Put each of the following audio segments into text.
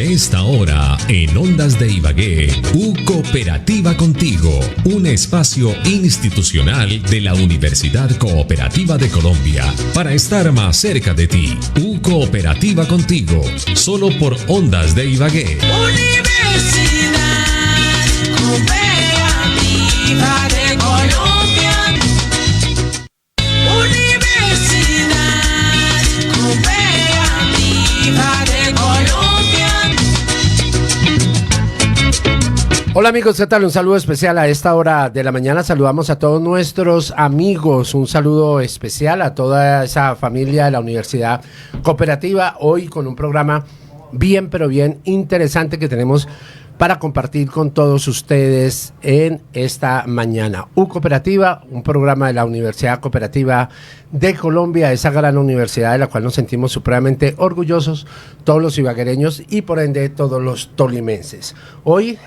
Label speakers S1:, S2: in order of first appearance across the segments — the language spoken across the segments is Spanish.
S1: A esta hora, en Ondas de Ibagué, Cooperativa Contigo, un espacio institucional de la Universidad Cooperativa de Colombia para estar más cerca de ti. Cooperativa Contigo, solo por Ondas de Ibagué.
S2: Universidad Cooperativa de Colombia. Universidad Cooperativa de Colombia.
S3: Hola amigos, ¿qué tal? Un saludo especial a esta hora de la mañana. Saludamos a todos nuestros amigos. Un saludo especial a toda esa familia de la Universidad Cooperativa. Hoy con un programa bien, pero bien interesante que tenemos para compartir con todos ustedes en esta mañana. Cooperativa, un programa de la Universidad Cooperativa de Colombia, esa gran universidad de la cual nos sentimos supremamente orgullosos todos los ibaguereños y por ende todos los tolimenses. Hoy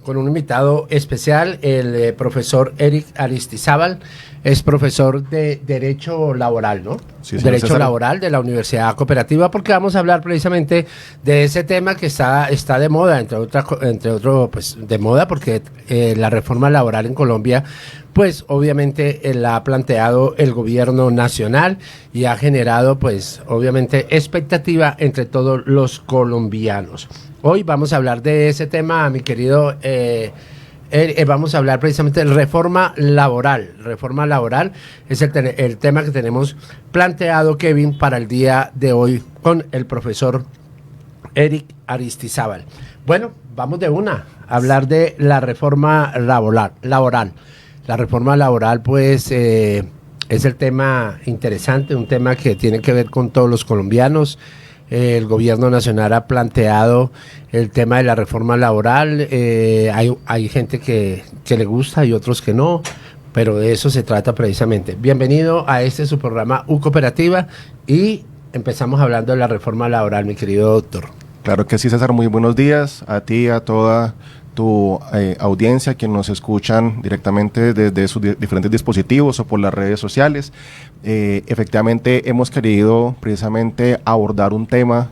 S3: con un invitado especial, el profesor Eric Aristizábal, es profesor de Derecho Laboral, ¿no?
S4: Sí,
S3: Derecho Laboral de la Universidad Cooperativa, porque vamos a hablar precisamente de ese tema que está de moda, entre otro, pues de moda, porque la reforma laboral en Colombia, pues obviamente la ha planteado el gobierno nacional y ha generado, pues obviamente, expectativa entre todos los colombianos. Hoy vamos a hablar de ese tema, mi querido, vamos a hablar precisamente de reforma laboral. Reforma laboral es el tema que tenemos planteado, Kevin, para el día de hoy con el profesor Eric Aristizábal. Bueno, vamos de una a hablar de la reforma laboral. La reforma laboral, pues, es el tema interesante, un tema que tiene que ver con todos los colombianos. El gobierno nacional ha planteado el tema de la reforma laboral. Hay gente que le gusta y otros que no, pero de eso se trata precisamente. Bienvenido a su programa Cooperativa y empezamos hablando de la reforma laboral, mi querido doctor.
S4: Claro que sí, César, muy buenos días a ti, a toda tu audiencia, quienes nos escuchan directamente desde sus diferentes dispositivos o por las redes sociales. Efectivamente hemos querido precisamente abordar un tema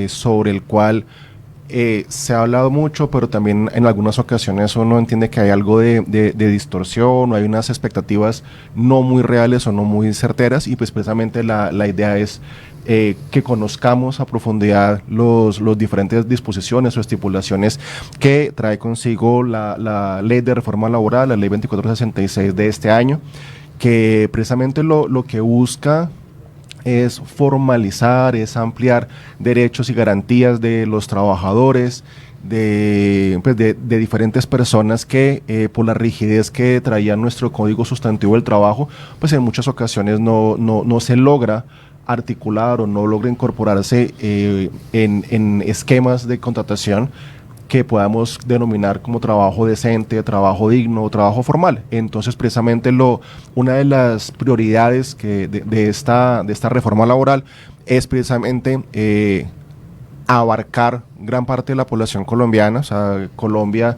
S4: sobre el cual se ha hablado mucho, pero también en algunas ocasiones uno entiende que hay algo de distorsión, o hay unas expectativas no muy reales o no muy certeras, y pues precisamente la idea es que conozcamos a profundidad los diferentes disposiciones o estipulaciones que trae consigo la ley de reforma laboral, la ley 2466 de este año, que precisamente lo que busca es formalizar, es ampliar derechos y garantías de los trabajadores, de diferentes personas que por la rigidez que traía nuestro Código Sustantivo del Trabajo, pues en muchas ocasiones no se logra articular o no logra incorporarse en esquemas de contratación que podamos denominar como trabajo decente, trabajo digno, trabajo formal. Entonces, precisamente una de las prioridades de esta reforma laboral es precisamente abarcar gran parte de la población colombiana. O sea, Colombia,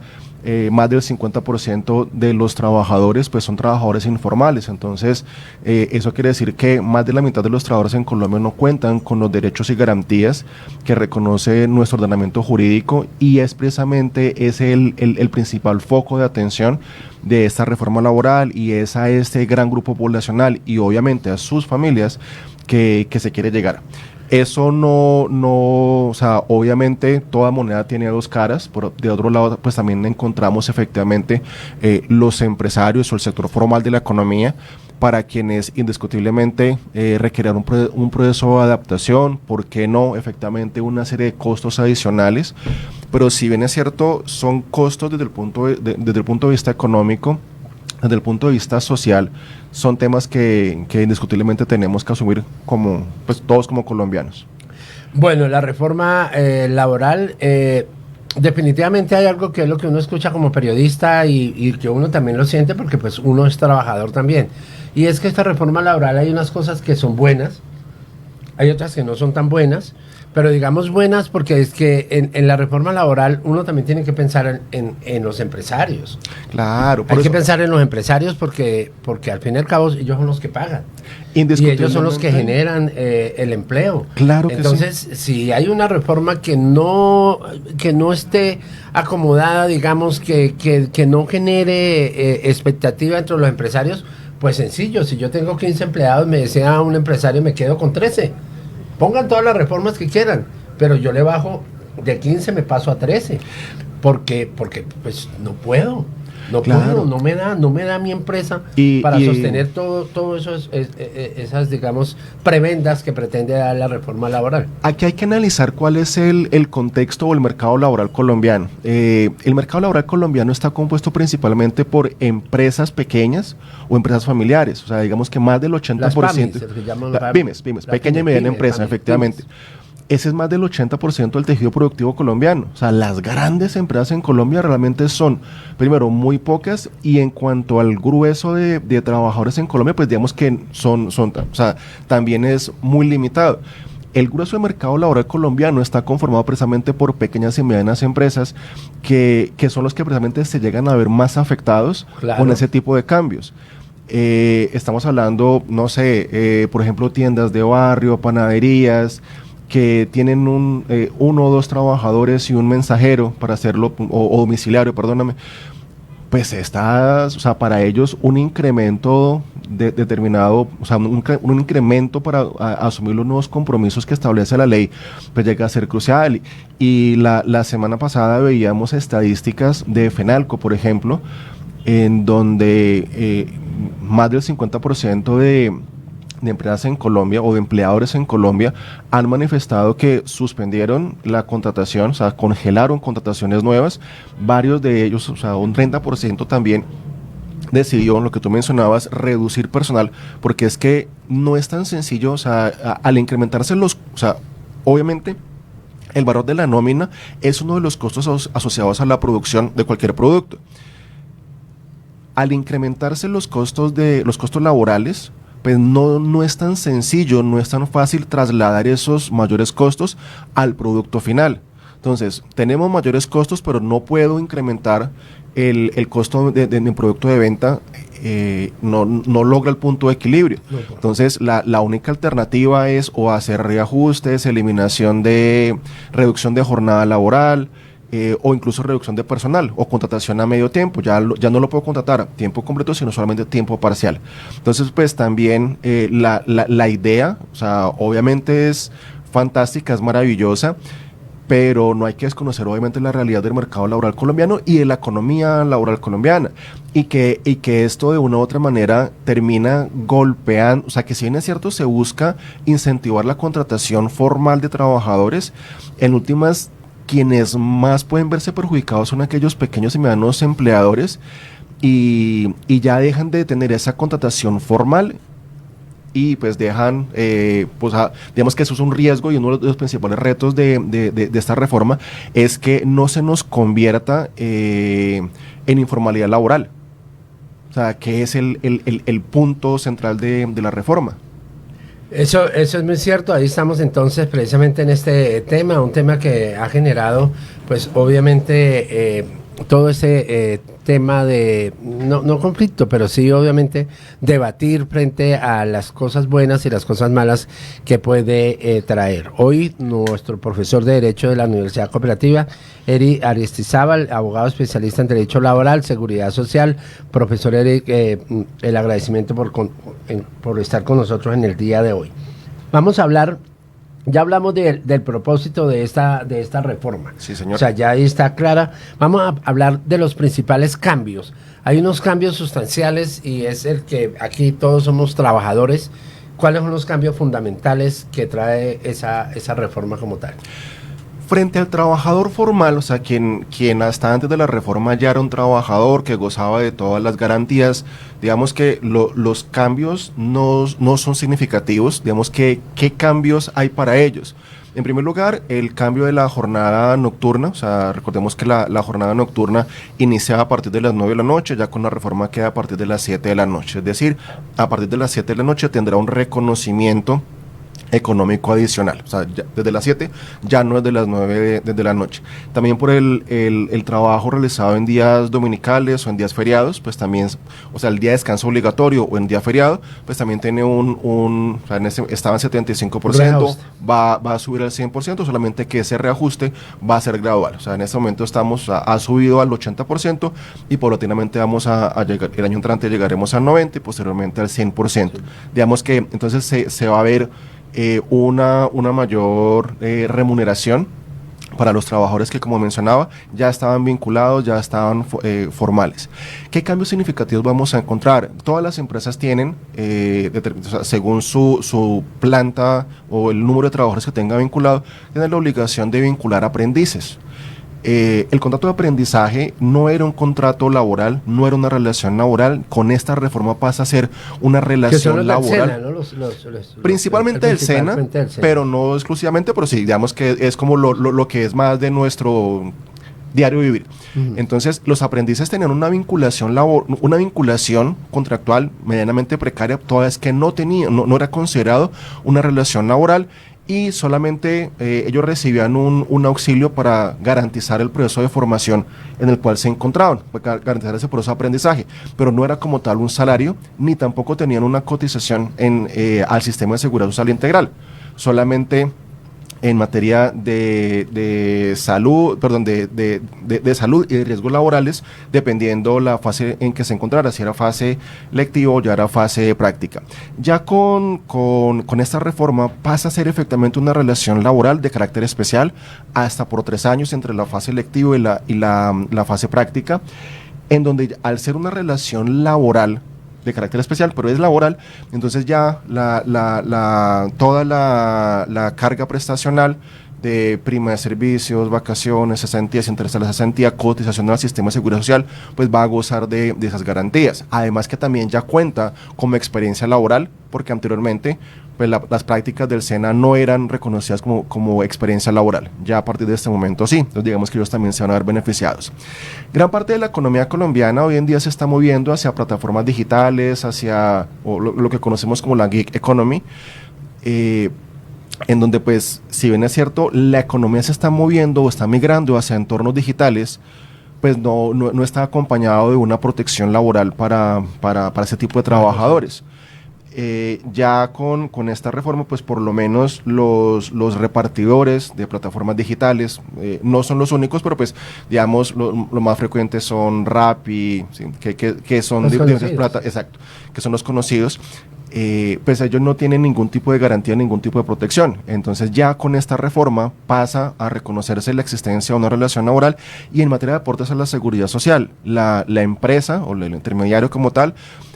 S4: más del 50% de los trabajadores pues son trabajadores informales. Entonces eso quiere decir que más de la mitad de los trabajadores en Colombia no cuentan con los derechos y garantías que reconoce nuestro ordenamiento jurídico, y es precisamente ese el principal foco de atención de esta reforma laboral, y es a este gran grupo poblacional y obviamente a sus familias que se quiere llegar. Eso o sea, obviamente toda moneda tiene dos caras. De otro lado, pues también encontramos efectivamente los empresarios o el sector formal de la economía, para quienes indiscutiblemente requerirán un proceso de adaptación, ¿por qué no? Efectivamente una serie de costos adicionales, pero si bien es cierto, son costos desde el punto de vista económico. Desde el punto de vista social, son temas que indiscutiblemente tenemos que asumir pues todos como colombianos.
S3: Bueno, la reforma laboral, definitivamente hay algo que es lo que uno escucha como periodista y que uno también lo siente, porque pues uno es trabajador también. Y es que esta reforma laboral hay unas cosas que son buenas, hay otras que no son tan buenas, pero digamos buenas porque es que en la reforma laboral uno también tiene que pensar en los empresarios.
S4: Claro.
S3: Hay que pensar en los empresarios porque al fin y al cabo ellos son los que pagan. Y ellos son los que generan el empleo.
S4: Claro que
S3: Entonces, si hay una reforma que no esté acomodada, digamos, que no genere expectativa entre los empresarios, pues sencillo, si yo tengo 15 empleados, me decía un empresario, me quedo con 13. Pongan todas las reformas que quieran, pero yo le bajo de 15, me paso a 13. Porque pues no puedo.
S4: Claro.
S3: No me da mi empresa para sostener todo esas, digamos, prebendas que pretende dar la reforma laboral.
S4: Aquí hay que analizar cuál es el contexto o el mercado laboral colombiano. El mercado laboral colombiano está compuesto principalmente por empresas pequeñas o empresas familiares. O sea, digamos que más del 80%.
S3: Las PYMEs,
S4: pymes, pequeña y mediana empresa, efectivamente. Ese es más del 80% del tejido productivo colombiano. O sea, las grandes empresas en Colombia realmente son, primero, muy pocas, y en cuanto al grueso de trabajadores en Colombia, pues digamos que también es muy limitado. El grueso del mercado laboral colombiano está conformado precisamente por pequeñas y medianas empresas que son los que precisamente se llegan a ver más afectados con ese tipo de cambios. Estamos hablando, no sé, por ejemplo, tiendas de barrio, panaderías, que tienen uno o dos trabajadores y un mensajero para hacerlo, o domiciliario, perdóname, pues para ellos un incremento determinado, o sea, un incremento para asumir los nuevos compromisos que establece la ley, pues llega a ser crucial. Y la semana pasada veíamos estadísticas de FENALCO, por ejemplo, en donde más del 50% de empresas en Colombia o de empleadores en Colombia han manifestado que suspendieron la contratación, o sea, congelaron contrataciones nuevas. Varios de ellos, o sea, un 30% también decidió, lo que tú mencionabas, reducir personal, porque es que no es tan sencillo, o sea, al incrementarse o sea, obviamente el valor de la nómina es uno de los costos asociados a la producción de cualquier producto. Al incrementarse los costos laborales, pues no es tan sencillo, no es tan fácil trasladar esos mayores costos al producto final. Entonces, tenemos mayores costos, pero no puedo incrementar el costo de mi producto de venta, no logra el punto de equilibrio. Entonces, la única alternativa es o hacer reajustes, reducción de jornada laboral, o incluso reducción de personal o contratación a medio tiempo. Ya no lo puedo contratar a tiempo completo, sino solamente tiempo parcial. Entonces, pues también la idea, o sea, obviamente es fantástica, es maravillosa, pero no hay que desconocer obviamente la realidad del mercado laboral colombiano y de la economía laboral colombiana, y que esto de una u otra manera termina golpeando, o sea, que si bien es cierto se busca incentivar la contratación formal de trabajadores, en últimas quienes más pueden verse perjudicados son aquellos pequeños y medianos empleadores, y ya dejan de tener esa contratación formal y pues dejan, digamos que eso es un riesgo, y uno de los principales retos de esta reforma es que no se nos convierta en informalidad laboral, o sea, que es el punto central de la reforma.
S3: Eso es muy cierto. Ahí estamos entonces precisamente en este tema, un tema que ha generado, pues obviamente, todo ese tema de, no conflicto, pero sí obviamente debatir frente a las cosas buenas y las cosas malas que puede traer. Hoy nuestro profesor de Derecho de la Universidad Cooperativa, Eric Aristizábal, abogado especialista en Derecho Laboral, Seguridad Social. Profesor Eric, el agradecimiento por estar con nosotros en el día de hoy. Vamos a hablar. Ya hablamos del propósito de esta reforma.
S4: Sí, señor.
S3: O sea, ya ahí está clara. Vamos a hablar de los principales cambios. Hay unos cambios sustanciales, y es el que aquí todos somos trabajadores. ¿Cuáles son los cambios fundamentales que trae esa reforma como tal?
S4: Frente al trabajador formal, o sea, quien hasta antes de la reforma ya era un trabajador que gozaba de todas las garantías, digamos que los cambios no son significativos. Digamos que ¿qué cambios hay para ellos? En primer lugar, el cambio de la jornada nocturna. O sea, recordemos que la jornada nocturna iniciaba a partir de las 9 de la noche, ya con la reforma queda a partir de las 7 de la noche. Es decir, a partir de las 7 de la noche tendrá un reconocimiento económico adicional. O sea, desde las 7 ya no es de las 9 desde la noche. También por el trabajo realizado en días dominicales o en días feriados, pues también, o sea, el día de descanso obligatorio o en día feriado, pues también tiene o sea, estaba en 75%, va a subir al 100%, solamente que ese reajuste va a ser gradual. O sea, en este momento ha subido al 80% y paulatinamente vamos a llegar, el año entrante llegaremos al 90% y posteriormente al 100%. Digamos que entonces se va a ver una mayor remuneración para los trabajadores que, como mencionaba, ya estaban vinculados, ya estaban formales. ¿Qué cambios significativos vamos a encontrar? Todas las empresas tienen, o sea, según su planta o el número de trabajadores que tenga vinculado, tienen la obligación de vincular aprendices. El contrato de aprendizaje no era un contrato laboral, no era una relación laboral. Con esta reforma pasa a ser una relación laboral. SENA, ¿no? Principalmente del SENA, pero no exclusivamente, pero sí, digamos que es como lo que es más de nuestro diario vivir. Entonces, los aprendices tenían una vinculación contractual medianamente precaria, toda vez que no era considerado una relación laboral. Y solamente ellos recibían un auxilio para garantizar el proceso de formación en el cual se encontraban, para garantizar ese proceso de aprendizaje, pero no era como tal un salario, ni tampoco tenían una cotización al sistema de seguridad social integral, solamente en materia de salud, de salud y de riesgos laborales, dependiendo la fase en que se encontrara, si era fase lectiva o ya era fase práctica. Ya con esta reforma pasa a ser efectivamente una relación laboral de carácter especial hasta por 3 años entre la fase lectiva y la fase práctica, en donde al ser una relación laboral de carácter especial, pero es laboral, entonces ya toda la carga prestacional de prima de servicios, vacaciones, cesantías, intereses a la cesantía, cotización al sistema de seguridad social, pues va a gozar de esas garantías. Además que también ya cuenta como experiencia laboral, porque anteriormente pues las prácticas del SENA no eran reconocidas como experiencia laboral. Ya a partir de este momento sí, entonces digamos que ellos también se van a ver beneficiados. Gran parte de la economía colombiana hoy en día se está moviendo hacia plataformas digitales, hacia lo que conocemos como la gig economy, en donde pues, si bien es cierto, la economía se está moviendo o está migrando hacia entornos digitales, pues no está acompañado de una protección laboral para ese tipo de trabajadores. Ya con esta reforma, pues por lo menos los repartidores de plataformas digitales no son los únicos, pero pues digamos lo más frecuentes son Rappi, ¿sí? que son exacto, que son los conocidos. Pues ellos no tienen ningún tipo de garantía, ningún tipo de protección. Entonces ya con esta reforma pasa a reconocerse la existencia de una relación laboral, y en materia de aportes a la seguridad social, la empresa o el intermediario como tal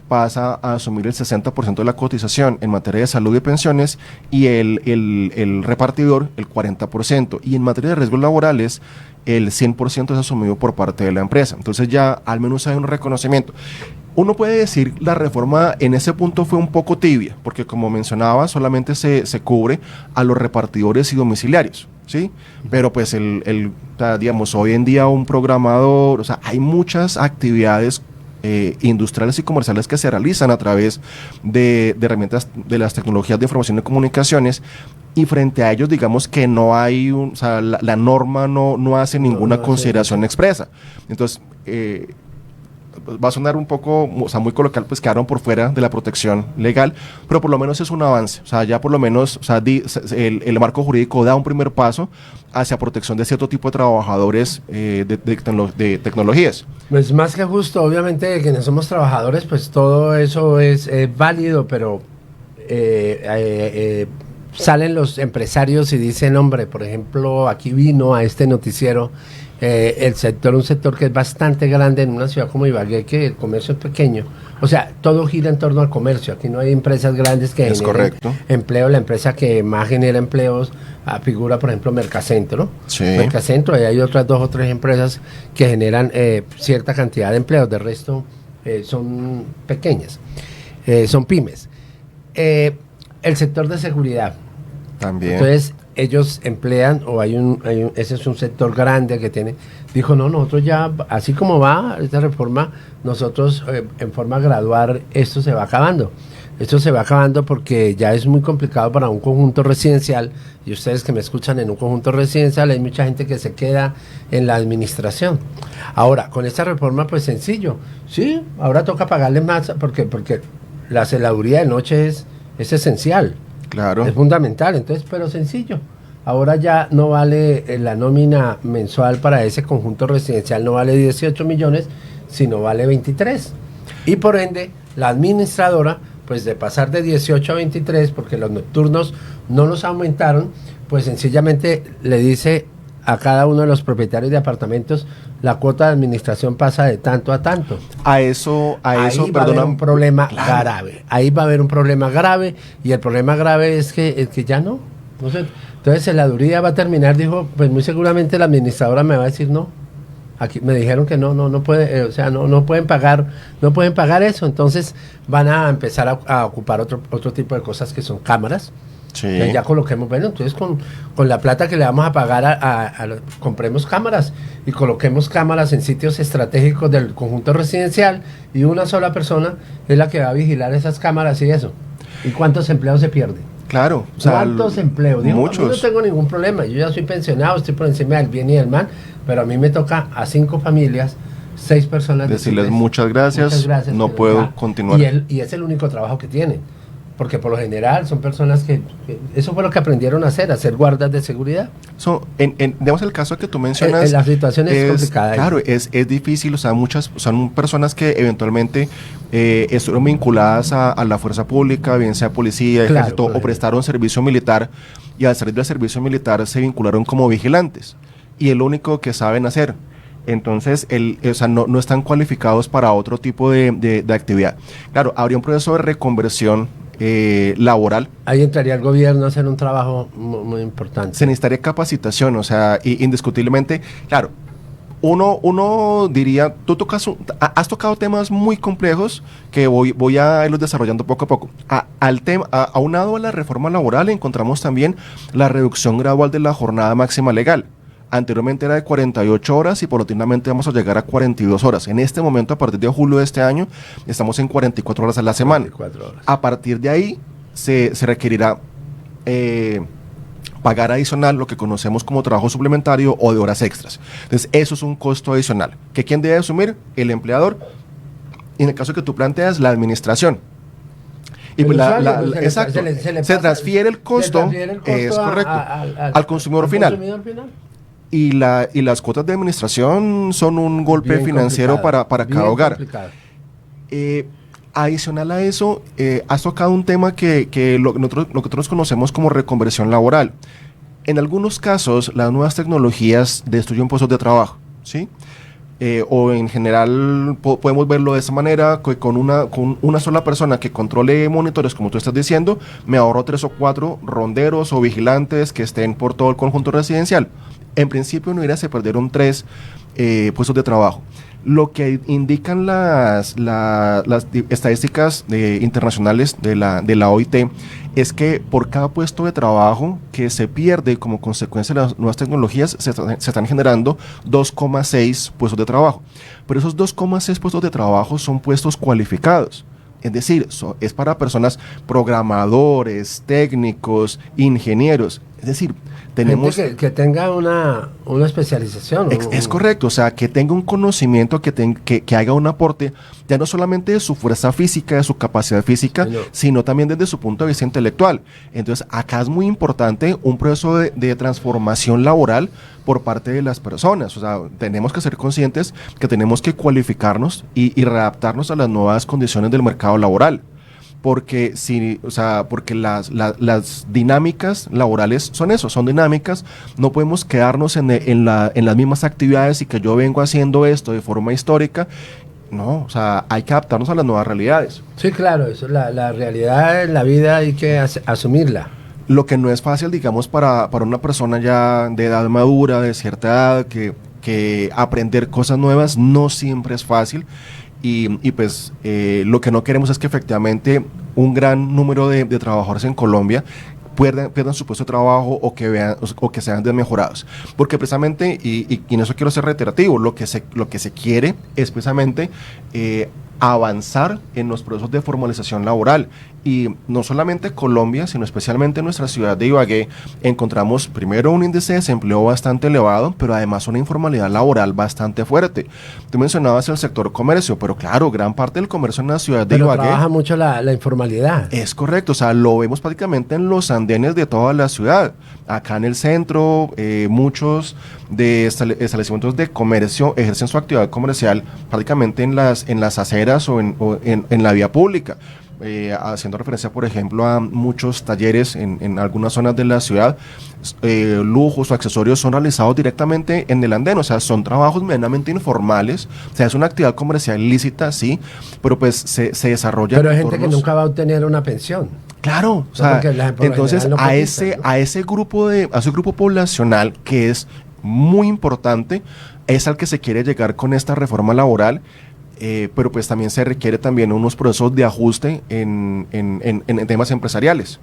S4: pasa a asumir el 60% de la cotización en materia de salud y pensiones, y el repartidor el 40%, y en materia de riesgos laborales el 100% es asumido por parte de la empresa. Entonces ya al menos hay un reconocimiento. Uno puede decir la reforma en ese punto fue un poco tibia, porque como mencionaba, solamente se cubre a los repartidores y domiciliarios, ¿sí? Pero pues digamos, hoy en día un programador, o sea, hay muchas actividades industriales y comerciales que se realizan a través de herramientas de las tecnologías de información y comunicaciones, y frente a ellos digamos que no hay o sea, la norma no hace ninguna consideración expresa. Entonces va a sonar un poco, o sea, muy coloquial, pues quedaron por fuera de la protección legal, pero por lo menos es un avance. O sea, ya por lo menos, o sea, el marco jurídico da un primer paso hacia protección de cierto tipo de trabajadores de tecnologías.
S3: Pues más que justo, obviamente, quienes somos trabajadores, pues todo eso es válido, pero salen los empresarios y dicen, hombre, por ejemplo, aquí vino a este noticiero un sector que es bastante grande en una ciudad como Ibagué, que el comercio es pequeño. O sea, todo gira en torno al comercio. Aquí no hay empresas grandes que generen empleo. La empresa que más genera empleos figura, por ejemplo, Mercacentro. Sí. Mercacentro, y hay otras 2 o 3 empresas que generan cierta cantidad de empleos. De resto, son pequeñas, son pymes. El sector de seguridad. También. Entonces, ellos emplean, ese es un sector grande que tiene, dijo, no, nosotros ya, así como va esta reforma, nosotros en forma gradual esto se va acabando. esto se va acabando porque ya es muy complicado para un conjunto residencial, y ustedes que me escuchan en un conjunto residencial, hay mucha gente que se queda en la administración. Ahora, con esta reforma, pues sencillo, sí, ahora toca pagarle más, porque la celaduría de noche es esencial,
S4: Claro.
S3: es fundamental, entonces, pero sencillo. Ahora ya no vale la nómina mensual para ese conjunto residencial, no vale 18 millones, sino vale 23. Y por ende, la administradora, pues de pasar de 18 a 23, porque los nocturnos no los aumentaron, pues sencillamente le dice a cada uno de los propietarios de apartamentos, la cuota de administración pasa de tanto a tanto.
S4: Ahí va a haber
S3: un problema
S4: Claro.
S3: grave. Ahí va a haber un problema grave, y el problema grave es que ya no sé. Entonces, celaduría va a terminar, dijo, pues muy seguramente la administradora me va a decir no. Aquí me dijeron que no puede, o sea, no pueden pagar eso. Entonces van a empezar a ocupar otro tipo de cosas que son cámaras.
S4: Sí.
S3: Entonces ya coloquemos, bueno, entonces con la plata que le vamos a pagar compremos cámaras y coloquemos cámaras en sitios estratégicos del conjunto residencial, y una sola persona es la que va a vigilar esas cámaras y eso. ¿Y cuántos empleos se pierden?
S4: Claro.
S3: ¿Cuántos empleos? Digo,
S4: muchos.
S3: a mí no tengo ningún problema, yo ya soy pensionado, estoy por encima del bien y del mal, pero a mí me toca a 5 familias, 6 personas.
S4: Decirles muchas gracias, no
S3: pero
S4: puedo
S3: ya.
S4: continuar.
S3: Y es el único trabajo que tienen, porque por lo general son personas que eso fue lo que aprendieron a hacer guardas de seguridad.
S4: Digamos, el caso que tú mencionas,
S3: La situación es complicada.
S4: Claro, es difícil, o sea, son personas que eventualmente estuvieron vinculadas a la fuerza pública, bien sea policía,
S3: Claro,
S4: ejército, o prestaron servicio militar, y al salir del servicio militar se vincularon como vigilantes, y es lo único que saben hacer. Entonces, o sea, no están cualificados para otro tipo de actividad. Claro, habría un proceso de reconversión laboral.
S3: Ahí entraría el gobierno a hacer un trabajo muy importante.
S4: Se necesitaría capacitación, o sea, indiscutiblemente, claro, uno diría, has tocado temas muy complejos que voy a irlos desarrollando poco a poco. Aunado a la reforma laboral, encontramos también la reducción gradual de la jornada máxima legal. Anteriormente era de 48 horas y paulatinamente vamos a llegar a 42 horas. En este momento, a partir de julio de este año, estamos en 44 horas a la semana.
S3: 44 horas.
S4: A partir de ahí se requerirá pagar adicional lo que conocemos como trabajo suplementario o de horas extras. Entonces, eso es un costo adicional. ¿Que quién debe asumir? El empleador. Y en el caso que tú planteas, la administración. Y pues exacto, se transfiere el costo, es correcto, al consumidor final. Y las cuotas de administración son un golpe
S3: Bien
S4: financiero
S3: complicado,
S4: para
S3: bien
S4: cada hogar.
S3: Complicado.
S4: Adicional a eso, has tocado un tema que lo que nosotros conocemos como reconversión laboral. En algunos casos, las nuevas tecnologías destruyen puestos de trabajo, ¿sí? O en general podemos verlo de esa manera, que con una sola persona que controle monitores, como tú estás diciendo, me ahorro 3 o 4 ronderos o vigilantes que estén por todo el conjunto residencial. En principio no se perdieron 3 puestos de trabajo. Lo que indican las estadísticas internacionales de la OIT es que por cada puesto de trabajo que se pierde como consecuencia de las nuevas tecnologías se están generando 2,6 puestos de trabajo. Pero esos 2,6 puestos de trabajo son puestos cualificados. Es decir, es para personas programadores, técnicos, ingenieros. Es decir, tenemos...
S3: Gente que tenga una especialización.
S4: Es correcto, o sea, que tenga un conocimiento, que haga un aporte, ya no solamente de su fuerza física, de su capacidad física, sino también desde su punto de vista intelectual. Entonces, acá es muy importante un proceso de transformación laboral por parte de las personas. O sea, tenemos que ser conscientes que tenemos que cualificarnos y readaptarnos a las nuevas condiciones del mercado laboral. Porque porque las dinámicas laborales son eso, son dinámicas. No podemos quedarnos en las mismas actividades y que yo vengo haciendo esto de forma histórica. No, o sea, hay que adaptarnos a las nuevas realidades.
S3: Sí, claro, eso es la realidad en la vida, hay que asumirla.
S4: Lo que no es fácil, digamos, para una persona ya de edad madura, de cierta edad, que aprender cosas nuevas no siempre es fácil. Y pues lo que no queremos es que efectivamente un gran número de trabajadores en Colombia pierdan su puesto de trabajo o que sean desmejorados. Porque precisamente, y en eso quiero ser reiterativo, lo que se quiere es precisamente avanzar en los procesos de formalización laboral. Y no solamente Colombia, sino especialmente en nuestra ciudad de Ibagué, encontramos primero un índice de desempleo bastante elevado, pero además una informalidad laboral bastante fuerte. Tú mencionabas el sector comercio, pero claro, gran parte del comercio en la ciudad de Ibagué
S3: trabaja mucho la informalidad.
S4: Es correcto, o sea, lo vemos prácticamente en los andenes de toda la ciudad. Acá en el centro, muchos de establecimientos de comercio ejercen su actividad comercial prácticamente en las aceras o en la vía pública. Haciendo referencia, por ejemplo, a muchos talleres en algunas zonas de la ciudad, lujos o accesorios son realizados directamente en el andén, o sea, son trabajos medianamente informales, o sea, es una actividad comercial lícita, sí, pero pues se desarrolla.
S3: Pero hay gente que nunca va a obtener una pensión.
S4: Claro, o sea, entonces
S3: no
S4: a ese grupo poblacional que es muy importante, es al que se quiere llegar con esta reforma laboral. Pero pues también se requiere también unos procesos de ajuste en temas empresariales.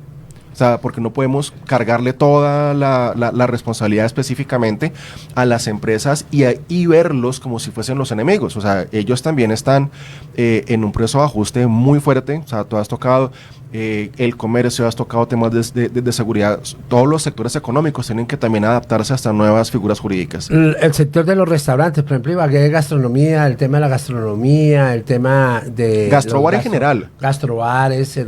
S4: O sea, porque no podemos cargarle toda la responsabilidad específicamente a las empresas y verlos como si fuesen los enemigos. O sea, ellos también están en un proceso de ajuste muy fuerte. O sea, tú has tocado el comercio, has tocado temas de seguridad. Todos los sectores económicos tienen que también adaptarse a estas nuevas figuras jurídicas.
S3: El sector de los restaurantes, por ejemplo, Ibagué, gastronomía, el tema de la gastronomía, el tema de...
S4: Gastrobar en general.
S3: Gastrobares,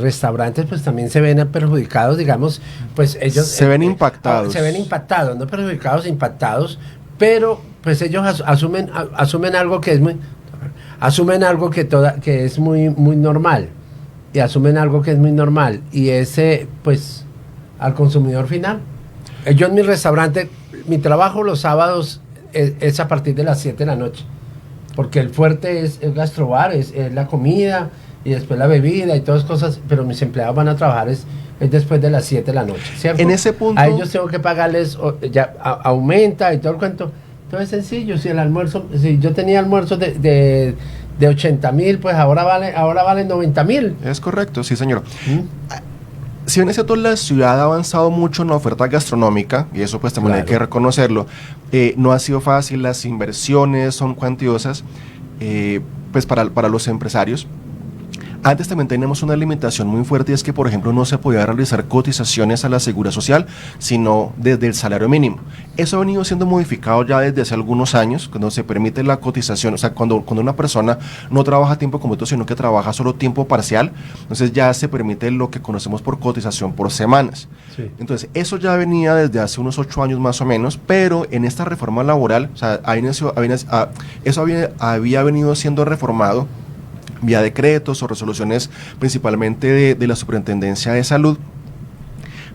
S3: restaurantes, pues también se ven perjudicados, digamos, pues ellos...
S4: Se ven impactados.
S3: Se ven impactados, no perjudicados, impactados, pero pues ellos asumen algo que es muy... Asumen algo que es muy, muy normal. Y asumen algo que es muy normal, y ese, pues, al consumidor final. Yo en mi restaurante, mi trabajo los sábados es a partir de las 7 de la noche, porque el fuerte es el gastrobar, es la comida, y después la bebida y todas cosas, pero mis empleados van a trabajar es después de las 7 de la noche, ¿cierto?
S4: En ese punto...
S3: A ellos tengo que pagarles, ya aumenta y todo el cuento. Entonces es sencillo, si yo tenía almuerzo de 80.000, pues ahora vale 90.000.
S4: Es correcto, sí, señor. Si bien es cierto, la ciudad ha avanzado mucho en la oferta gastronómica, y eso pues también hay que reconocerlo, no ha sido fácil, las inversiones son cuantiosas, pues para los empresarios. Antes también teníamos una limitación muy fuerte, y es que, por ejemplo, no se podía realizar cotizaciones a la Seguridad Social, sino desde el salario mínimo. Eso ha venido siendo modificado ya desde hace algunos años, cuando se permite la cotización, o sea, cuando una persona no trabaja a tiempo completo, sino que trabaja solo tiempo parcial, entonces ya se permite lo que conocemos por cotización por semanas. Sí. Entonces, eso ya venía desde hace unos 8 años más o menos, pero en esta reforma laboral, o sea, eso había venido siendo reformado vía decretos o resoluciones principalmente de la Superintendencia de Salud,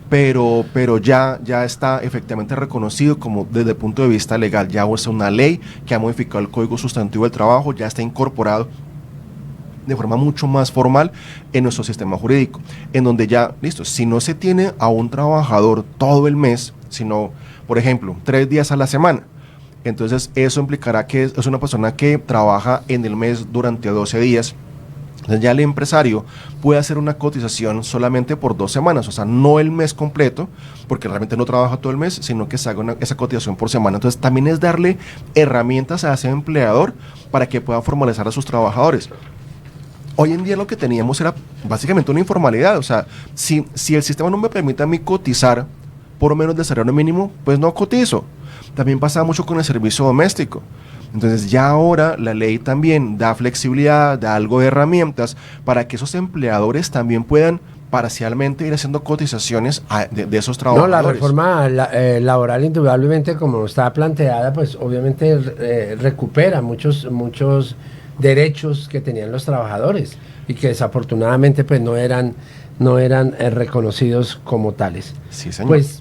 S4: pero ya está efectivamente reconocido como desde el punto de vista legal, ya es una ley que ha modificado el Código Sustantivo del Trabajo, ya está incorporado de forma mucho más formal en nuestro sistema jurídico, en donde ya, listo, si no se tiene a un trabajador todo el mes, sino, por ejemplo, 3 días a la semana, entonces eso implicará que es una persona que trabaja en el mes durante 12 días. Entonces ya el empresario puede hacer una cotización solamente por 2 semanas, o sea, no el mes completo, porque realmente no trabaja todo el mes, sino que se haga esa cotización por semana. Entonces también es darle herramientas a ese empleador para que pueda formalizar a sus trabajadores. Hoy en día lo que teníamos era básicamente una informalidad, o sea, si el sistema no me permite a mí cotizar por menos del salario mínimo, pues no cotizo. También pasa mucho con el servicio doméstico. Entonces ya ahora la ley también da flexibilidad, da algo de herramientas para que esos empleadores también puedan parcialmente ir haciendo cotizaciones de esos trabajadores.
S3: No, la reforma laboral indudablemente como está planteada, pues obviamente recupera muchos derechos que tenían los trabajadores y que desafortunadamente pues no eran reconocidos como tales.
S4: Sí, señor.
S3: Pues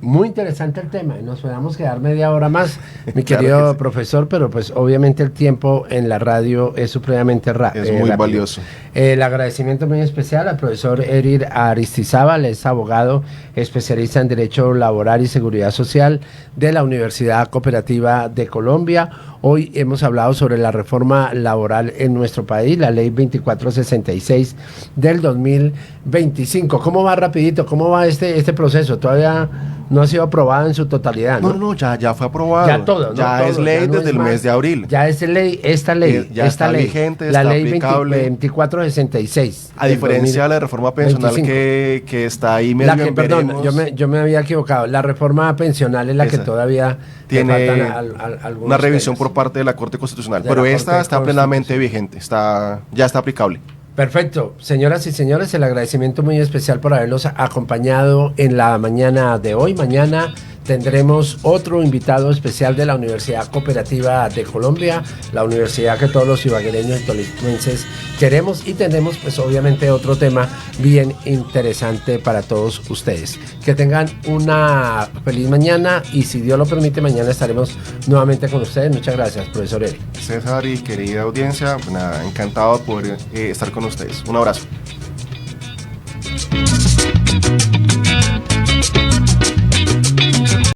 S3: muy interesante el tema, nos podemos quedar media hora más, mi querido claro profesor, pero pues obviamente el tiempo en la radio es supremamente rápido.
S4: Es muy valioso.
S3: El agradecimiento muy especial al profesor Erir Aristizábal, es abogado especialista en Derecho Laboral y Seguridad Social de la Universidad Cooperativa de Colombia. Hoy hemos hablado sobre la reforma laboral en nuestro país, la ley 2466 del 2025. ¿Cómo va rapidito? ¿Cómo va este proceso? ¿Todavía no ha sido aprobada en su totalidad, ¿no?
S4: No, ya fue aprobado.
S3: Ya todo, ¿no?
S4: Ya
S3: Todo,
S4: es ley
S3: ya no
S4: desde el
S3: más.
S4: mes de abril.
S3: Ya es ley, esta ley,
S4: Ya
S3: esta
S4: está
S3: ley,
S4: vigente,
S3: la
S4: está
S3: ley
S4: aplicable.
S3: 2466.
S4: A diferencia de la reforma pensional
S3: 25.
S4: que está ahí medio en
S3: Perdón,
S4: veremos.
S3: yo me había equivocado. La reforma pensional es la que
S4: Esa.
S3: todavía
S4: Tiene
S3: le faltan algunos
S4: una revisión
S3: temas.
S4: por parte de la Corte Constitucional,
S3: De
S4: pero
S3: la
S4: esta
S3: Corte
S4: está plenamente vigente, ya está aplicable.
S3: Perfecto. Señoras y señores, el agradecimiento muy especial por habernos acompañado en la mañana de hoy. Mañana tendremos otro invitado especial de la Universidad Cooperativa de Colombia, la universidad que todos los ibaguereños y tolimenses queremos, y tenemos pues obviamente otro tema bien interesante para todos ustedes. Que tengan una feliz mañana y si Dios lo permite mañana estaremos nuevamente con ustedes. Muchas gracias, profesor Eri.
S4: César y querida audiencia, nada, encantado de poder estar con ustedes. Un abrazo.